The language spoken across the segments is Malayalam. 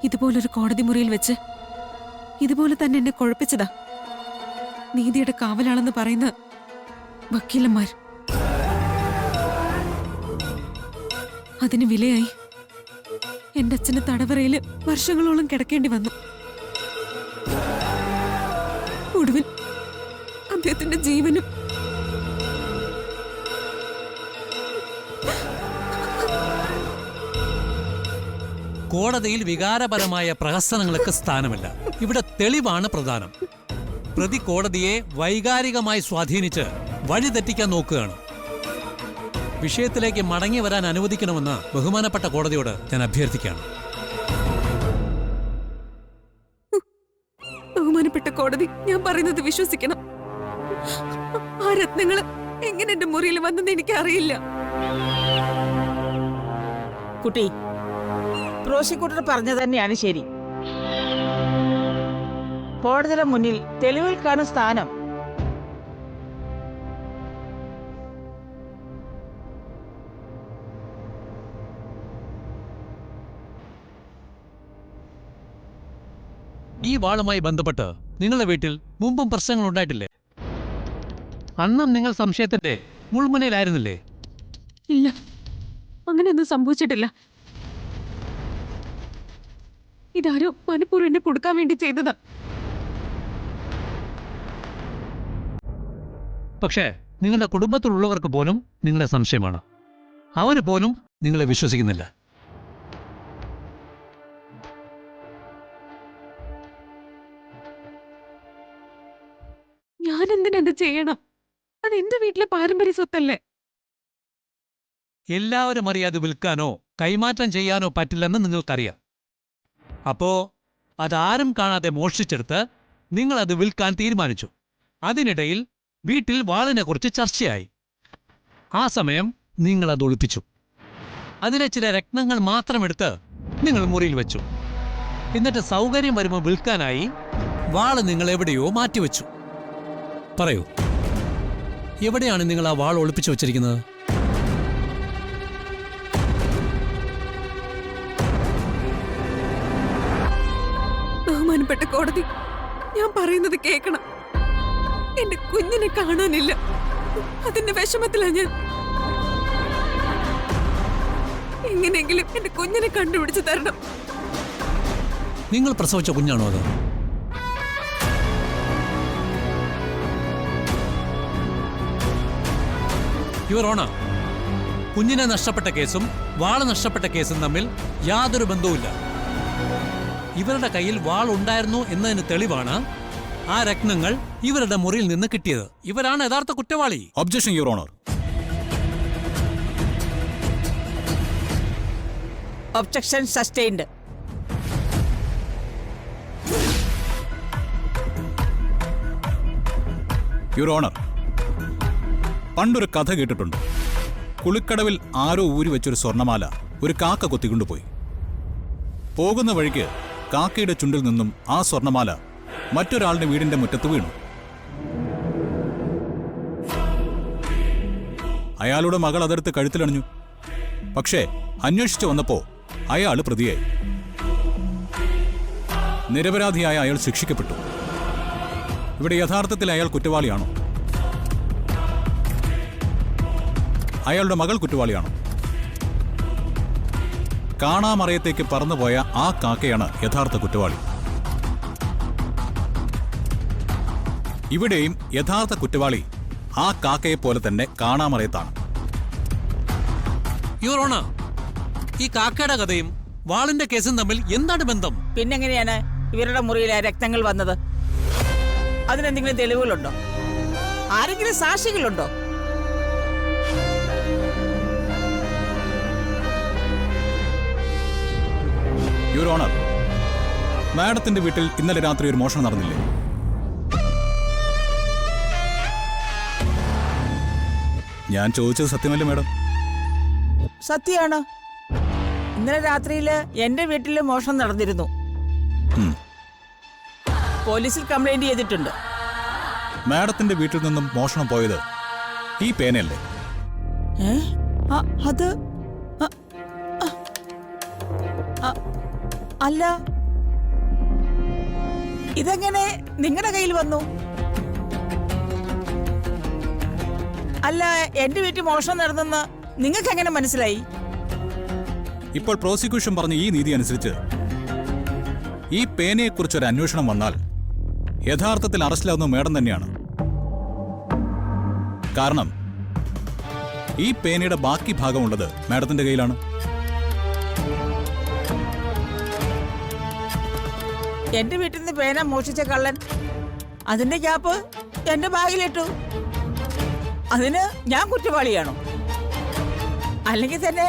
ഇതുപോലൊരു കോടതി മുറിയിൽ വെച്ച് ഇതുപോലെ തന്നെ എന്നെ കുഴപ്പിച്ചതാ നീതിയുടെ കാവലാണെന്ന് പറയുന്ന വക്കീലന്മാർ. അതിന് വിലയായി എന്റെ അച്ഛന് തടവറയില് വർഷങ്ങളോളം കിടക്കേണ്ടി വന്നു. ഒടുവിൽ അദ്ദേഹത്തിന്റെ ജീവനും. കോടതിയിൽ വികാരപരമായ പ്രഹസനങ്ങൾക്ക് സ്ഥാനമില്ല. ഇവിടെ തെളിവാണ് പ്രധാനം. പ്രതി കോടതിയെ വൈകാരികമായി സ്വാധീനിച്ച് വഴിതെറ്റിക്കാൻ നോക്കുകയാണ്. വിഷയത്തിലേക്ക് മടങ്ങി വരാൻ അനുവദിക്കണമെന്ന് ബഹുമാനപ്പെട്ട കോടതിയോട് ഞാൻ അഭ്യർത്ഥിക്കുകയാണ്. ബഹുമാനപ്പെട്ട കോടതി, ഞാൻ പറയുന്നത് വിശ്വസിക്കണം. ആ രത്നങ്ങള് എങ്ങനെ എന്റെ മുറിയിൽ വന്നെന്ന് എനിക്ക് അറിയില്ല. കുട്ടി, പ്രോസിക്യൂട്ടർ പറഞ്ഞു തന്നെയാണ് ശരി. കോടതിയുടെ മുന്നിൽ തെളിവുകൾക്കാണ് സ്ഥാനം. ഈ വാളുമായി ബന്ധപ്പെട്ട് നിങ്ങളുടെ വീട്ടിൽ മുമ്പും പ്രശ്നങ്ങൾ ഉണ്ടായിട്ടില്ലേ? അന്നും നിങ്ങൾ സംശയത്തിന്റെ മുൾമുനയിലായിരുന്നില്ലേ? ഇല്ല, അങ്ങനെയൊന്നും സംഭവിച്ചിട്ടില്ല. ഇതാരോ മനഃപൂർവ്വം എന്നെ കൊടുക്കാൻ വേണ്ടി ചെയ്തതാ. പക്ഷേ നിങ്ങളുടെ കുടുംബത്തിലുള്ളവർക്ക് പോലും നിങ്ങളെ സംശയമാണ്. അവര് പോലും നിങ്ങളെ വിശ്വസിക്കുന്നില്ല. ഞാൻ എന്തിനത് ചെയ്യണം? അത് എന്റെ വീട്ടിലെ പാരമ്പര്യ സ്വത്തല്ലേ. എല്ലാവരും അറിയാതെ വിൽക്കാനോ കൈമാറ്റം ചെയ്യാനോ പറ്റില്ലെന്ന് നിങ്ങൾക്കറിയാം. അപ്പോ അതാരും കാണാതെ മോഷ്ടിച്ചെടുത്ത് നിങ്ങളത് വിൽക്കാൻ തീരുമാനിച്ചു. അതിനിടയിൽ വീട്ടിൽ വാളിനെ കുറിച്ച് ചർച്ചയായി. ആ സമയം നിങ്ങളത് ഒളിപ്പിച്ചു. അതിലെ ചില രത്നങ്ങൾ മാത്രമെടുത്ത് നിങ്ങൾ മുറിയിൽ വെച്ചു. എന്നിട്ട് സൗകര്യം വരുമ്പോൾ വിൽക്കാനായി വാള് നിങ്ങൾ എവിടെയോ മാറ്റിവെച്ചു. പറയൂ, എവിടെയാണ് നിങ്ങൾ ആ വാൾ ഒളിപ്പിച്ചു വച്ചിരിക്കുന്നത്? ബഹുമാനപ്പെട്ട കോടതി, ഞാൻ പറയുന്നത് കേൾക്കണം. എന്റെ കുഞ്ഞിനെ കാണാനില്ല. അതിന്റെ വിഷമത്തിലാ ഞാൻ. എങ്ങനെയെങ്കിലും എന്റെ കുഞ്ഞിനെ കണ്ടുപിടിച്ച് തരണം. നിങ്ങൾ പ്രസവിച്ച കുഞ്ഞാണോ അത്? യുവർ ഓണർ, കുഞ്ഞിനെ നഷ്ടപ്പെട്ട കേസും വാള് നഷ്ടപ്പെട്ട കേസും തമ്മിൽ യാതൊരു ബന്ധവുമില്ല. ഇവരുടെ കയ്യിൽ വാൾ ഉണ്ടായിരുന്നു എന്നതിന് തെളിവാണ് ആ രത്നങ്ങൾ ഇവരുടെ മുറിയിൽ നിന്ന് കിട്ടിയത്. ഇവരാണ് യഥാർത്ഥ കുറ്റവാളി. Objection your honour. Objection sustained. Your honour, പണ്ടൊരു കഥ കേട്ടിട്ടുണ്ട്. കുളിക്കടവിൽ ആരോ ഊരി വെച്ചൊരു സ്വർണമാല ഒരു കാക്ക കൊത്തിക്കൊണ്ടുപോയി. പോകുന്ന വഴിക്ക് കാക്കയുടെ ചുണ്ടിൽ നിന്നും ആ സ്വർണമാല മറ്റൊരാളുടെ വീടിന്റെ മുറ്റത്ത് വീണു. അയാളുടെ മകൾ അതെടുത്ത് കഴുത്തിലണിഞ്ഞു. പക്ഷേ അന്വേഷിച്ചു വന്നപ്പോ അയാൾ പ്രതിയായി. നിരപരാധിയായ അയാൾ ശിക്ഷിക്കപ്പെട്ടു. ഇവിടെ യഥാർത്ഥത്തിൽ അയാൾ കുറ്റവാളിയാണോ? അയാളുടെ മകൾ കുറ്റവാളിയാണോ? കാണാമറയത്തേക്ക് പറന്നുപോയ ആ കാക്കയാണ് യഥാർത്ഥ കുറ്റവാളി. ഇവിടെയും യഥാർത്ഥ കുറ്റവാളി ആ കാക്കയെ പോലെ തന്നെ കാണാമറയത്താണ്. യുവർ ഓണർ, ഈ കാക്കയുടെ കഥയും വാളിന്റെ കേസും തമ്മിൽ എന്താണ് ബന്ധം? പിന്നെങ്ങനെയാണ് ഇവരുടെ മുറിയിലെ രക്തങ്ങൾ വന്നത്? അതിനെന്തെങ്കിലും തെളിവുകളുണ്ടോ? ആരെങ്കിലും സാക്ഷികളുണ്ടോ? യുവർ ഓണർ, മാഡത്തിന്റെ വീട്ടിൽ ഇന്നലെ രാത്രി ഒരു മോഷണം നടന്നില്ലേ? ഞാൻ ചോദിച്ചത് സത്യമല്ലേ മാഡം? സത്യമാണ്. ഇന്നലെ രാത്രിയിൽ എന്റെ വീട്ടിൽ മോഷണം നടന്നിരുന്നു. പോലീസിൽ കംപ്ലൈന്റ് ചെയ്തിട്ടുണ്ട്. മാഡത്തിന്റെ വീട്ടിൽ നിന്നും മോഷണം പോയത് ഈ പേനയല്ലേ? അത് അല്ല, ഇതെങ്ങനെ നിങ്ങളുടെ കയ്യിൽ വന്നു? അല്ല, എന്റെ വീട്ടിൽ മോഷണം നടന്നെന്ന് നിങ്ങൾക്ക് എങ്ങനെ മനസ്സിലായി? ഇപ്പോൾ പ്രോസിക്യൂഷൻ പറഞ്ഞ ഈ നീതി അനുസരിച്ച് ഈ പേനയെക്കുറിച്ചൊരു അന്വേഷണം വന്നാൽ യഥാർത്ഥത്തിൽ അറസ്റ്റിലാവുന്ന മേഡം തന്നെയാണ്. കാരണം ഈ പേനയുടെ ബാക്കി ഭാഗമുള്ളത് മേഡത്തിന്റെ കയ്യിലാണ്. എന്റെ വീട്ടിൽ നിന്ന് പേന മോഷിച്ച കള്ളൻ അതിന്റെ ക്യാപ്പ് എന്റെ ബാഗിലിട്ടു. അതിന് ഞാൻ കുറ്റവാളിയാണോ? അല്ലെങ്കിൽ തന്നെ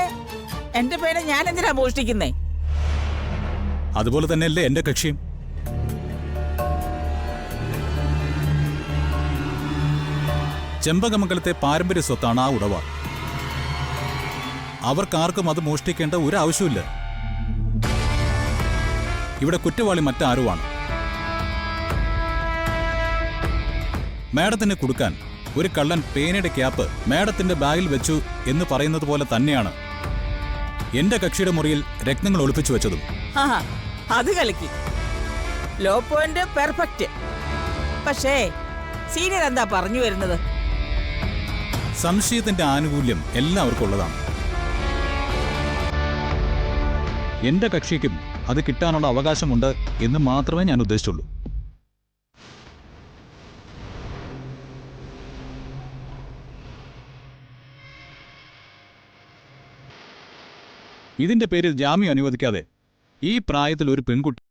എന്റെ പേന ഞാൻ എന്തിനാ മോഷ്ടിക്കുന്നേ? അതുപോലെ തന്നെയല്ലേ എന്റെ കക്ഷിയും. ചെമ്പകമംഗലത്തെ പാരമ്പര്യ സ്വത്താണ് ആ ഉടവ. അവർക്കാർക്കും അത് മോഷ്ടിക്കേണ്ട ഒരു ആവശ്യമില്ല. ഇവിടെ കുറ്റവാളി മറ്റാരുമാണ്. മേഡത്തിന് കൊടുക്കാൻ ഒരു കള്ളൻ പേനയുടെ ക്യാപ്പ് മേഡത്തിന്റെ ബാഗിൽ വെച്ചു എന്ന് പറയുന്നത് പോലെ തന്നെയാണ് എന്റെ കക്ഷിയുടെ മുറിയിൽ രത്നങ്ങൾ ഒളിപ്പിച്ചു വെച്ചതും. അത് കളിക്ക്. Low point perfect. പക്ഷേ സീനിയർ എന്താ പറഞ്ഞു വരുന്നത്? സംശയത്തിന്റെ ആനുകൂല്യം എല്ലാവർക്കും ഉള്ളതാണ്. എന്റെ കക്ഷിക്കും അത് കിട്ടാനുള്ള അവകാശമുണ്ട് എന്ന് മാത്രമേ ഞാൻ ഉദ്ദേശിച്ചുള്ളൂ. ഇതിന്റെ പേരിൽ ജാമ്യം അനുവദിക്കാതെ ഈ പ്രായത്തിൽ ഒരു പെൺകുട്ടി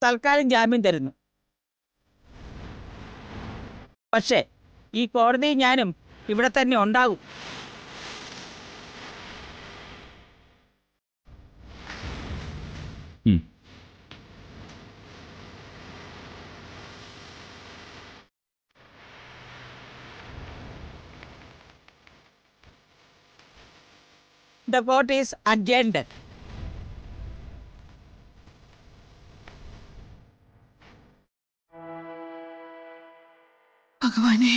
തൽക്കാലം ജാമ്യം തരുന്നു. പക്ഷേ ഈ കോടതി ഞാനും ഇവിടെ തന്നെ ഉണ്ടാകും. The court is adjourned. ഭഗവാനെ,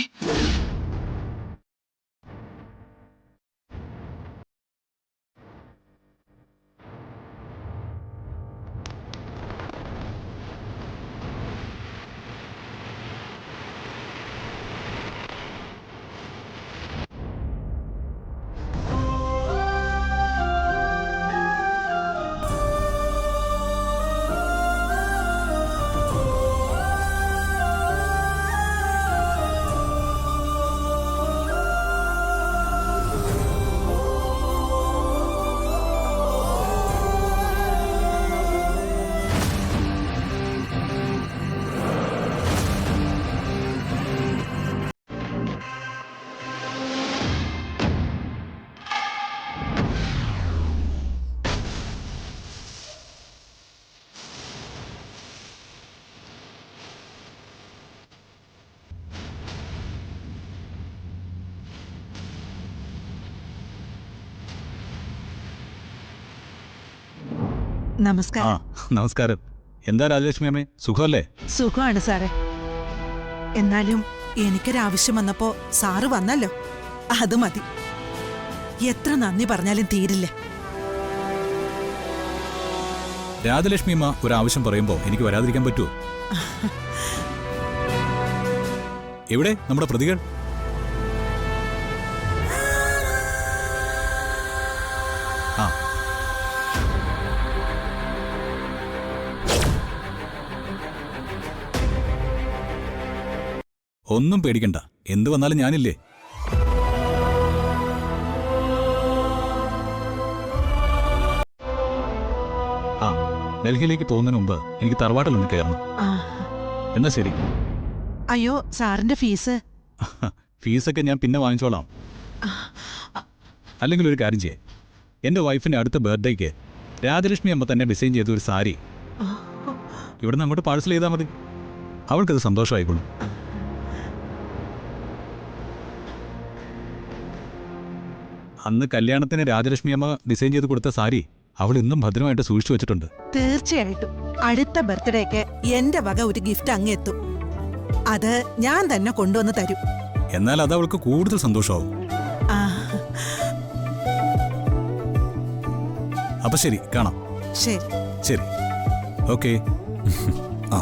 ആ നമസ്കാരം. നമസ്കാരം. എന്താ രാജലക്ഷ്മി അമ്മേ, സുഖമല്ലേ? സുഖമാണ് സാറേ. എന്നാലും എനിക്കൊരാവശ്യം വന്നപ്പോ സാറ് വന്നല്ലോ, അത് മതി. എത്ര നന്ദി പറഞ്ഞാലും തീരില്ല. രാജലക്ഷ്മി അമ്മ ഒരാവശ്യം പറയുമ്പോൾ എനിക്ക് വരാതിരിക്കാൻ പറ്റുമോ? എവിടെ നമ്മുടെ പ്രതികൾ? ആ ഒന്നും പേടിക്കണ്ട, എന്തു വന്നാലും ഞാനില്ലേ. ആ ഡൽഹിയിലേക്ക് പോകുന്നതിന് മുമ്പ് എനിക്ക് തറവാട്ടിലൊന്ന് കയറണം. ആ, എന്നാ ശരി. അയ്യോ സാറിന്റെ ഫീസ്. ഫീസൊക്കെ ഞാൻ പിന്നെ വാങ്ങിച്ചോളാം. അല്ലെങ്കിൽ ഒരു കാര്യം ചെയ്യേ, എൻ്റെ വൈഫിൻ്റെ അടുത്ത ബർത്ത്ഡേക്ക് രാജലക്ഷ്മി അമ്മ തന്നെ ഡിസൈൻ ചെയ്ത ഒരു സാരി ഇവിടുന്ന് അങ്ങോട്ട് പാഴ്സൽ ചെയ്താൽ മതി. അവൾക്കത് സന്തോഷമായിക്കോളും. അന്ന് കല്യാണത്തിന് രാജലക്ഷ്മി അമ്മ ഡിസൈൻ ചെയ്ത് കൊടുത്ത സാരി അവൾ ഇന്നും ഭദ്രമായിട്ട് സൂക്ഷിച്ചു വെച്ചിട്ടുണ്ട്. തീർച്ചയായിട്ടും അടുത്ത ബർത്ത്ഡേക്ക് എന്റെ വക ഒരു ഗിഫ്റ്റ് അങ്ങെത്തും. അത് ഞാൻ തന്നെ കൊണ്ടുവന്ന് തരും. എന്നാൽ അത് അവൾക്ക് കൂടുതൽ സന്തോഷമാവും. ആ, അപ്പൊ ശരി, കാണാം. ശരി. ശരി, ഓക്കെ. ആ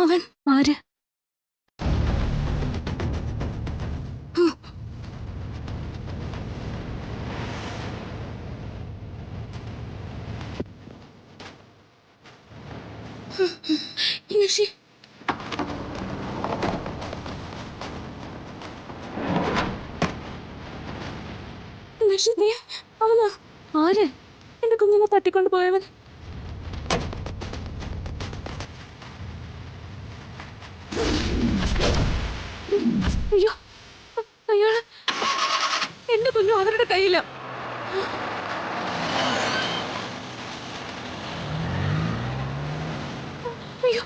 അവൻ ആര്? അവനാ ആര്? എന്റെ കുഞ്ഞിനെ തട്ടിക്കൊണ്ട് പോയവൻ. അയ്യോ, അയാള് എന്റെ കുഞ്ഞു അവരുടെ കയ്യില. അയ്യോ,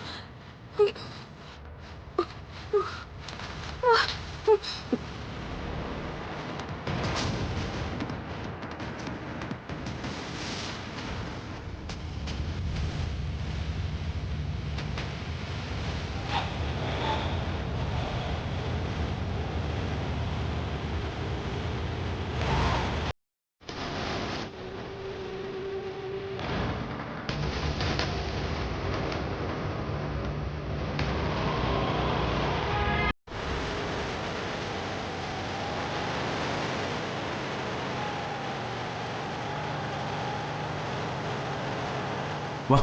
വാ.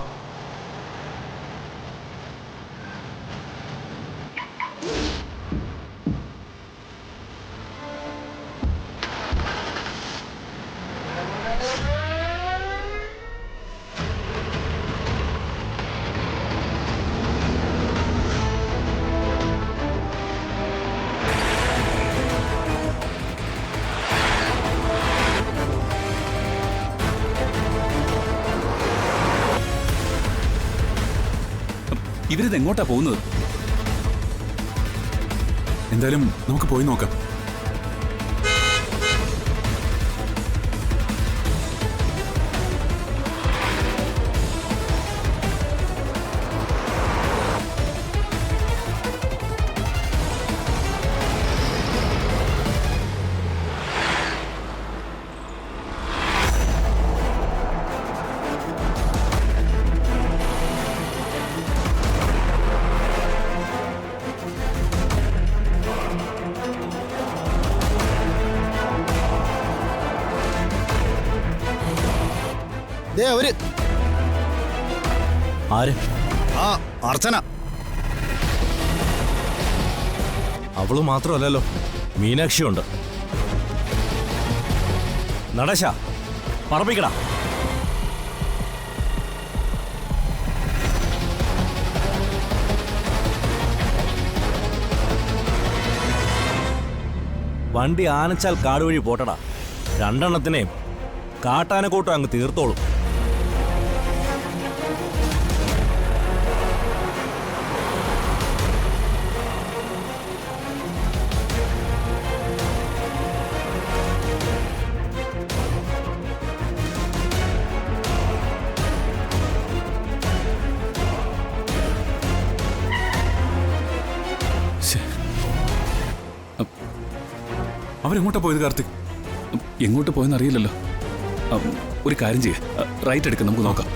ഇവരിത് എങ്ങോട്ടാ പോകുന്നത്? എന്തായാലും നമുക്ക് പോയി നോക്കാം. അവര് ആര്? ആ അർച്ചന. അവള് മാത്രമല്ലല്ലോ, മീനാക്ഷിയുണ്ട്. നടേശ, പറപ്പിക്കടാ. വണ്ടി ആനച്ചാൽ കാട് വഴി പോട്ടടാ. രണ്ടെണ്ണത്തിനെയും കാട്ടാനക്കൂട്ടം അങ്ങ് തീർത്തോളും. അവരെങ്ങോട്ടാ പോയത് കാർത്തിക്? എങ്ങോട്ട് പോയെന്ന് അറിയില്ലല്ലോ. ഒരു കാര്യം ചെയ്യേ, റൈറ്റ് എടുക്കാം, നമുക്ക് നോക്കാം.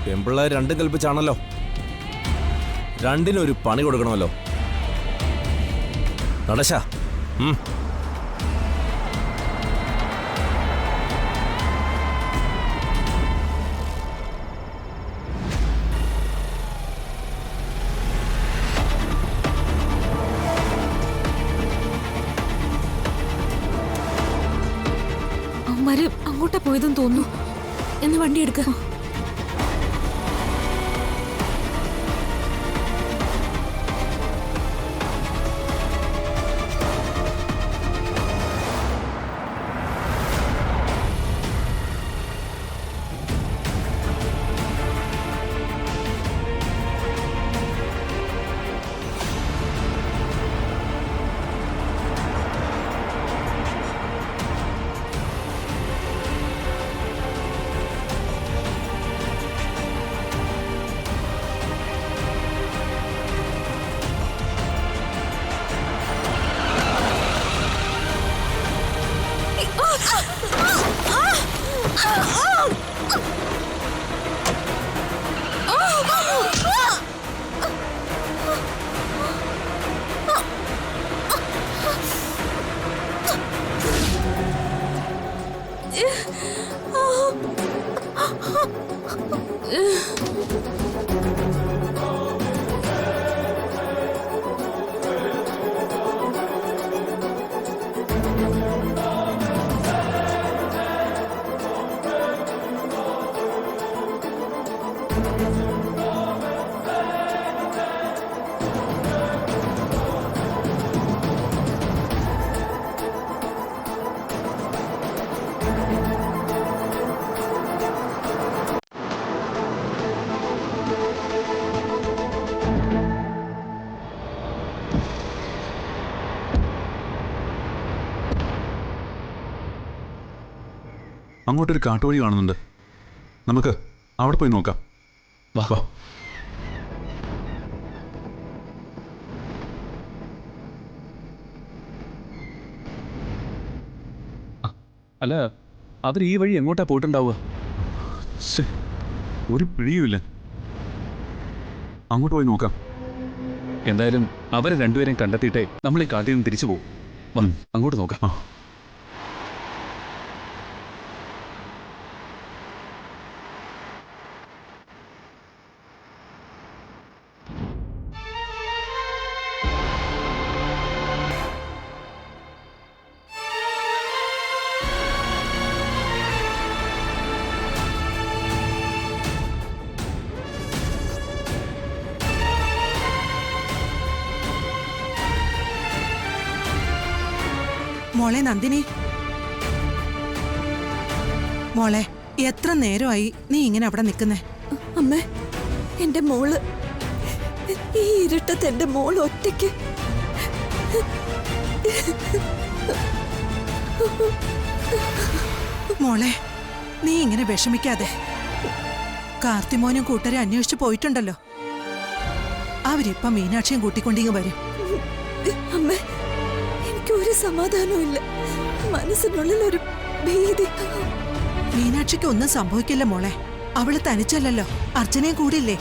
പെമ്പിള്ളേർ രണ്ടും കൽപ്പിച്ചാണല്ലോ. രണ്ടിനും ഒരു പണി കൊടുക്കണമല്ലോ. നടശ, അവന്മാര് അങ്ങോട്ടാ പോയതെന്ന് തോന്നുന്നു. എന്ന് വണ്ടി എടുക്ക. അങ്ങോട്ടൊരു കാട്ടുവഴി കാണുന്നുണ്ട്. നമുക്ക് അവിടെ പോയി നോക്കാം. വാ. അല്ല, അവർ ഈ വഴി എങ്ങോട്ടാ പോയിട്ടുണ്ടാവുക? ഒരു പിടിയുമില്ല. അങ്ങോട്ട് പോയി നോക്കാം. എന്തായാലും അവരെ രണ്ടുപേരെയും കണ്ടെത്തിയിട്ടേ നമ്മൾ ഈ കാട്ടിൽ നിന്ന് തിരിച്ചു പോകും. അങ്ങോട്ട് നോക്കാം. മോളെ നന്ദിനി, മോളെ എത്ര നേരമായി നീ ഇങ്ങനെ അവിടെ നിൽക്കുന്നേ? അമ്മേ, എന്റെ മോള്, ഈ ഇരുട്ടത്ത് എന്റെ മോൾ ഒറ്റയ്ക്ക്. മോളെ നീ ഇങ്ങനെ വിഷമിക്കാതെ. കാർത്തിമോനും കൂട്ടരെ അന്വേഷിച്ചു പോയിട്ടുണ്ടല്ലോ. അവരിപ്പം മീനാക്ഷിയും കൂട്ടിക്കൊണ്ടിങ്ങ് വരും. അമ്മേ, എനിക്കൊരു സമാധാനവും ഇല്ല. മനസ്സിനുള്ളിൽ ഒരു ഭീതി. മീനാക്ഷിക്ക് ഒന്നും സംഭവിക്കില്ല മോളെ. അവള് തനിച്ചല്ലല്ലോ, അർച്ചനയും കൂടിയില്ലേ?